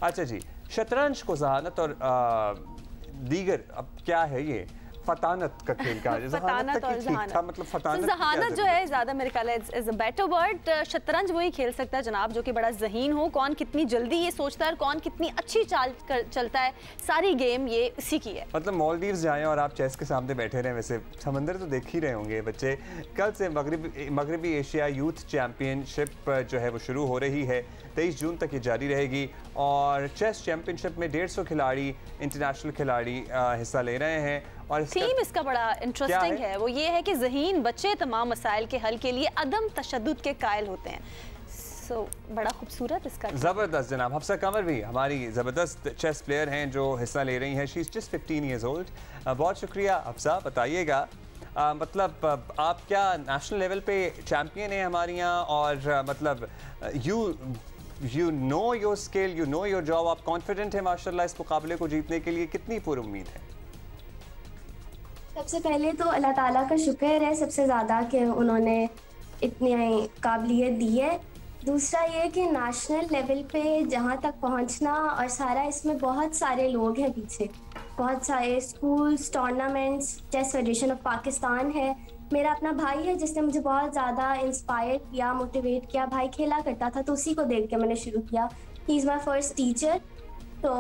अच्छा जी, शतरंज को ज़हानत और दीगर अब क्या है ये फतानत का खेल कहा जाए। फतानत और ज़हानत, मतलब फतानत ज़हानत जो है ज़्यादा मेरे ख्याल है इज अ बेटर वर्ड। शतरंज वही खेल सकता है जनाब जो कि बड़ा ज़हीन हो, कौन कितनी जल्दी ये सोचता है और कौन कितनी अच्छी चाल चलता है, सारी गेम ये इसी की है। मतलब मालदीव्स जाएं और आप चेस के सामने बैठे रहें, वैसे समंदर तो देख ही रहे होंगे बच्चे। कल से मगरबी एशिया यूथ चैम्पियनशिप जो है वो शुरू हो रही है, 23 जून तक ये जारी रहेगी और चेस चैम्पियनशिप में 150 खिलाड़ी, इंटरनेशनल खिलाड़ी हिस्सा ले रहे हैं। और थीम इसका बड़ा इंटरेस्टिंग है, वो ये है कि ज़हीन बच्चे तमाम मसाइल के हल के लिए अदम तशद्दुद के कायल होते हैं। बड़ा खूबसूरत इसका ज़बरदस्त। जनाब हफ्सा कंवर भी हमारी ज़बरदस्त चेस प्लेयर हैं जो हिस्सा ले रही हैं। She is just 15 years old. बहुत शुक्रिया हफ्सा। बताइएगा मतलब आप क्या नेशनल लेवल पे चैम्पियन हैं हमारे यहाँ, और मतलब you know your skill, you know your job, आप कॉन्फिडेंट हैं माशाल्लाह इस मुकाबले को जीतने के लिए, कितनी पुरुम्मीद है? सबसे पहले तो अल्लाह ताला का शुक्र है सबसे ज़्यादा कि उन्होंने इतनी काबिलियत दी है। दूसरा ये कि नेशनल लेवल पे जहाँ तक पहुँचना और सारा, इसमें बहुत सारे लोग हैं पीछे, बहुत सारे schools, tournaments, chess federation of Pakistan है, मेरा अपना भाई है जिसने मुझे बहुत ज़्यादा इंस्पायर किया, मोटिवेट किया। भाई खेला करता था तो उसी को देख के मैंने शुरू किया। He is my first teacher. तो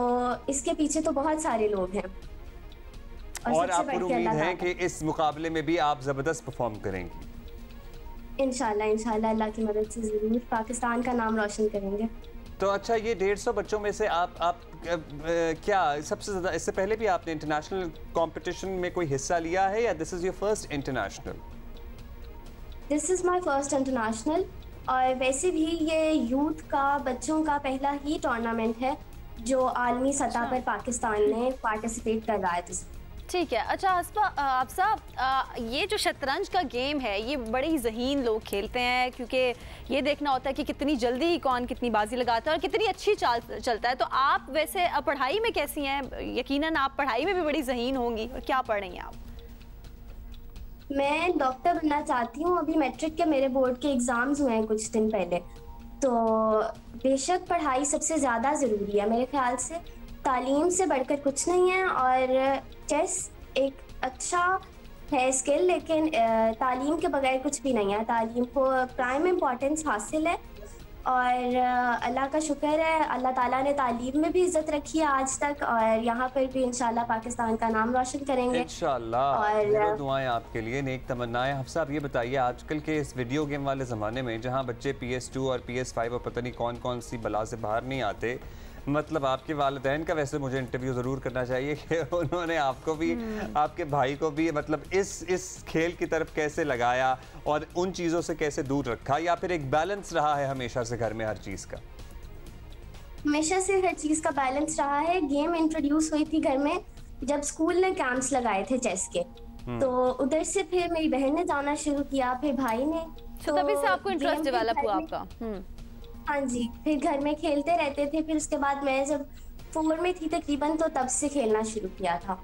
इसके पीछे तो बहुत सारे लोग हैं और आप पर उम्मीद है कि इस मुकाबले में भी आप ज़बरदस्त परफॉर्म करेंगी। इंशाल्लाह इंशाल्लाह अल्लाह की मदद से ज़रूर पाकिस्तान का नाम रोशन करेंगे। तो अच्छा, ये 150 बच्चों में से आप क्या सबसे ज़्यादा, इससे पहले भी आपने इंटरनेशनल कंपटीशन में कोई हिस्सा लिया है या this is your first international? This is my first international. और वैसे भी ये यूथ का, बच्चों का पहला ही टूर्नामेंट है जो आलमी सतह पर पाकिस्तान में पार्टिसिपेट कर रहा है। ठीक है। अच्छा हफ्सा, ये जो शतरंज का गेम है ये बड़े ही ज़हीन लोग खेलते हैं, क्योंकि ये देखना होता है कि कितनी जल्दी कौन कितनी बाजी लगाता है और कितनी अच्छी चाल चलता है। तो आप वैसे पढ़ाई में कैसी हैं? यकीनन आप पढ़ाई में भी बड़ी ज़हीन होंगी, और क्या पढ़ रही हैं आप? मैं डॉक्टर बनना चाहती हूँ। अभी मैट्रिक के मेरे बोर्ड के एग्ज़ाम्स हुए हैं कुछ दिन पहले। तो बेशक पढ़ाई सबसे ज़्यादा ज़रूरी है मेरे ख्याल से, तालीम से बढ़कर कुछ नहीं है। और चेस एक अच्छा है स्किल, लेकिन तालीम के बगैर कुछ भी नहीं है। तालीम को प्राइम इम्पोर्टेंस हासिल है और अल्लाह का शुक्र है, अल्लाह ताला ने तालीम में भी इज्जत रखी है आज तक, और यहाँ पर भी इंशाल्लाह पाकिस्तान का नाम रोशन करेंगे इंशाल्लाह। और दुआएं आपके लिए, नेक तमन्नाएं। हफ्सा, आप ये बताइए, आजकल के इस वीडियो गेम वाले ज़माने में जहाँ बच्चे PS2 और PS5 और पता नहीं कौन कौन सी बला से बाहर नहीं आते, मतलब आपके वालिदैन का वैसे मुझे इंटरव्यू ज़रूर करना चाहिए कि उन्होंने आपको भी, आपके भाई को भी, मतलब इस खेल की तरफ कैसे लगाया और उन चीज़ों से कैसे दूर रखा, या फिर एक बैलेंस रहा है हमेशा से घर में हर चीज़ का? हमेशा से हर चीज़ का बैलेंस रहा है। गेम इंट्रोड्यूस हुई थी घर में जब स्कूल ने कैंप्स लगाए थे चेस के, तो उधर से फिर मेरी बहन ने जाना शुरू किया, फिर भाई ने, तो तभी से आपको इंटरेस्ट डेवलप हुआ आपका? हाँ जी, फिर घर में खेलते रहते थे। फिर उसके बाद मैं जब 4 में थी तकरीबन, तो तब से खेलना शुरू किया था।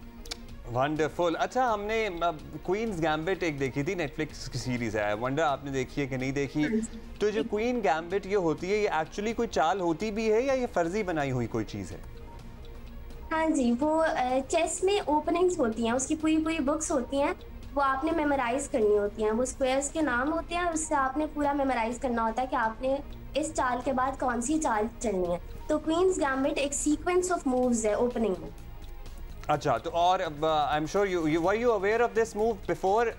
वंडरफुल। अच्छा, हमने क्वींस गैम्बिट एक देखी थी, नेटफ्लिक्स की सीरीज है, वंडर आपने देखी है कि नहीं देखी? तो जो क्वीन गैम्बिट ये होती है, ये एक्चुअली कोई चाल होती भी है या ये फर्जी बनाई हुई कोई चीज़ है? हाँ जी, वो चेस में ओपनिंग्स होती हैं, उसकी पूरी पूरी बुक्स होती हैं, वो आपने मेमोराइज करनी होती हैं। वो स्क्वायर्स के नाम होते हैं, उससे आपने पूरा मेमोराइज करना होता है कि आपने इस चाल के बाद कौन सी चाल चलनी है। तो क्वींस गैम्बिट एक सीक्वेंस ऑफ मूव्स है ओपनिंग में। अच्छा, तो और I am sure you aware of this move before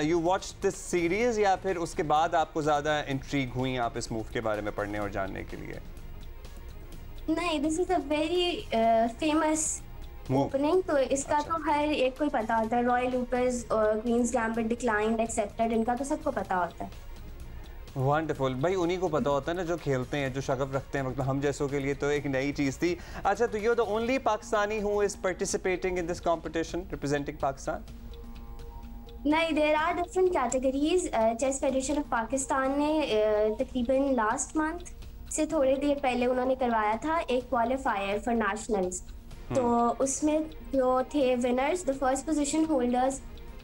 you watch this series, या फिर उसके बाद आपको ज़्यादा इंट्रीग हुई आप इस मूव के बारे में पढ़ने और जानने के लिए? नहीं, this is a very famous opening, तो इसका अच्छा। तो हर एक को पता होता है। Ruy Lopez, queen's gambit declined, accepted, इनका तो सबको पता होता है। वंडरफुल। भाई उन्हीं को पता होता है ना जो खेलते हैं, जो शगफ रखते हैं, मतलब हम जैसों के लिए तो एक नई चीज़ थी। अच्छा, तो you are the only Pakistani who is participating in this competition representing Pakistan? नहीं, there are different categories. Chess federation of Pakistan ने तकरीबन लास्ट मंथ से थोड़ी देर पहले उन्होंने करवाया था एक क्वालिफायर फॉर नेशनल्स। तो उसमें जो थे winners, the first position holders,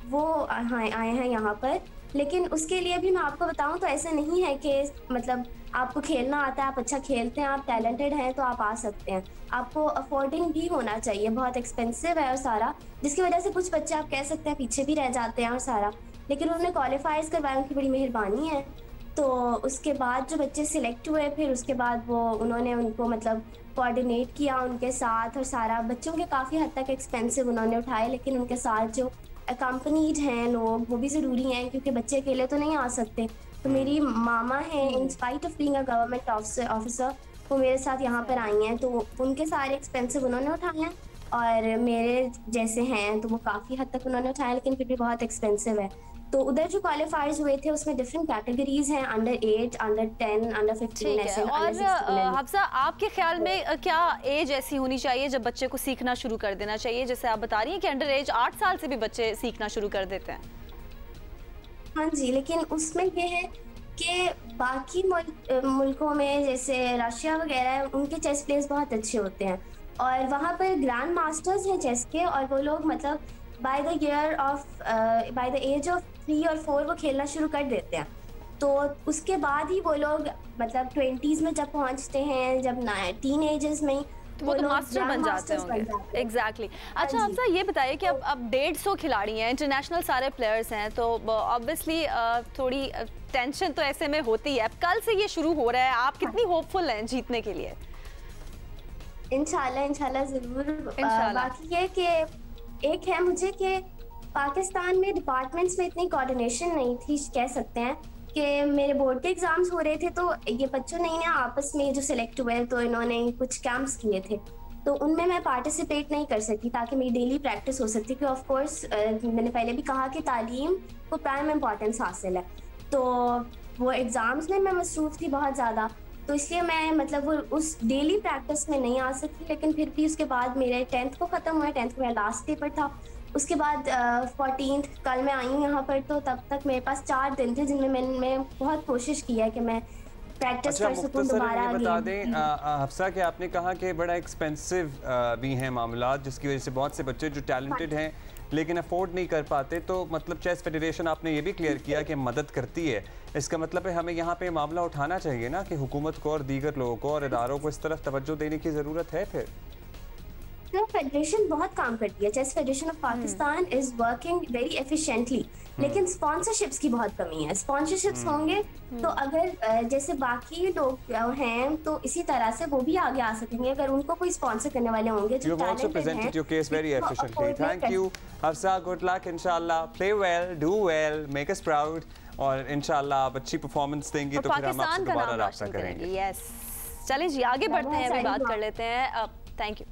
वो आए हैं यहाँ पर। लेकिन उसके लिए भी मैं आपको बताऊं तो ऐसा नहीं है कि मतलब आपको खेलना आता है, आप अच्छा खेलते हैं, आप टैलेंटेड हैं तो आप आ सकते हैं। आपको अफोर्डिंग भी होना चाहिए, बहुत एक्सपेंसिव है और सारा, जिसकी वजह से कुछ बच्चे आप कह सकते हैं पीछे भी रह जाते हैं और सारा। लेकिन उन्होंने क्वालिफाइज करवाया, उनकी बड़ी मेहरबानी है। तो उसके बाद जो बच्चे सिलेक्ट हुए, फिर उसके बाद वो उन्होंने उनको मतलब कोऑर्डिनेट किया उनके साथ और सारा। बच्चों के काफ़ी हद तक एक्सपेंसिव उन्होंने उठाए, लेकिन उनके साथ जो अकम्पनीड हैं लोग, वो भी ज़रूरी हैं क्योंकि बच्चे अकेले तो नहीं आ सकते। तो मेरी मामा हैं, in spite of being a government officer, वो मेरे साथ यहाँ पर आई हैं, तो उनके सारे एक्सपेंसिव उन्होंने उठाए हैं। और मेरे जैसे हैं तो वो काफ़ी हद तक उन्होंने उठाए, लेकिन फिर भी बहुत एक्सपेंसिव है। तो उधर जो क्वालिफायर्स हुए थे उसमें डिफरेंट कैटेगरीज हैं, अंडर 8, अंडर 10, अंडर 15 ऐसे। और हफ्सा, आपके ख्याल में क्या एज ऐसी होनी चाहिए जब बच्चे को सीखना शुरू कर देना चाहिए? जैसे आप बता रही हैं कि अंडर एज 8 साल से भी बच्चे सीखना शुरू कर देते हैं। हाँ जी, लेकिन उसमें ये है कि बाकी मुल्कों में जैसे रशिया वगैरह, उनके चेस प्लेयर्स बहुत अच्छे होते हैं और वहाँ पर ग्रैंड मास्टर्स हैं चेस के, और वो लोग मतलब बाय द एज ऑफ 3 और 4 वो खेलना शुरू कर देते हैं। तो उसके बाद ही वो लोग मतलब 20s में जब पहुँचते हैं, जब टीन एजेस में, तो वो तो मास्टर बन जाते होंगे। एग्जैक्टली। अच्छा हफ्सा, ये बताइए कि अब 150 खिलाड़ी हैं, इंटरनेशनल सारे प्लेयर्स हैं, तो ऑब्वियसली थोड़ी टेंशन तो ऐसे में होती है। अब कल से ये शुरू हो रहा है, आप कितनी होपफुल हैं जीतने के लिए? इंशाल्लाह ज़रूर। बाकी ये कि एक है मुझे कि पाकिस्तान में डिपार्टमेंट्स में इतनी कोऑर्डिनेशन नहीं थी, कह सकते हैं कि मेरे बोर्ड के एग्जाम्स हो रहे थे, तो ये बच्चों ने आपस में जो सिलेक्ट हुए तो इन्होंने कुछ कैंप्स किए थे, तो उनमें मैं पार्टिसिपेट नहीं कर सकती ताकि मेरी डेली प्रैक्टिस हो सकती, कि ऑफ कोर्स मैंने पहले भी कहा कि तालीम को प्राइम इम्पॉर्टेंस हासिल है। तो वो एग्ज़ाम्स में मैं मसरूफ़ थी बहुत ज़्यादा, तो इसलिए मैं मतलब वो उस डेली प्रैक्टिस में नहीं आ सकी। लेकिन फिर भी उसके बाद मेरे 10th को ख़त्म हुआ, 10th को मेरा लास्ट पेपर था। उसके बाद 14th कल मैं आई हूँ यहाँ पर, तो तब तक मेरे पास 4 दिन थे जिनमें मैंने बहुत कोशिश किया कि मैं प्रैक्टिस कर सकूं दोबारा। बता दें हफ्सा कि आपने कहा कि बड़ा एक्सपेंसिव भी हैं मामला, जिसकी वजह से बहुत से बच्चे जो टैलेंटेड हैं लेकिन अफोर्ड नहीं कर पाते, तो मतलब चेस फेडरेशन आपने ये भी क्लियर किया कि मदद करती है। इसका मतलब है हमें यहाँ पे मामला उठाना चाहिए ना कि हुकूमत को और दीगर लोगों को और इदारों को इस तरफ तवज्जो देने की ज़रूरत है। फिर फेडरेशन बहुत काम करती है, chess federation of Pakistan is working very efficiently, लेकिन स्पॉन्सरशिप्स की बहुत कमी है। स्पॉन्सरशिप्स होंगे तो अगर जैसे बाकी लोग हैं तो इसी तरह से वो भी आगे आ सकेंगे, अगर उनको कोई स्पॉन्सर करने वाले होंगे जो टैलेंटेड हैं। your case very efficiently. Thank you Hafsa, good luck इंशाल्लाह, play well, do well, make us proud, और इंशाल्लाह आप अच्छी परफॉर्मेंस देंगी तो फिर हम आपसे दोबारा राब्ता करेंगे। यस, चलिए जी आगे बढ़ते हैं, अभी बात कर लेते हैं। Thank you.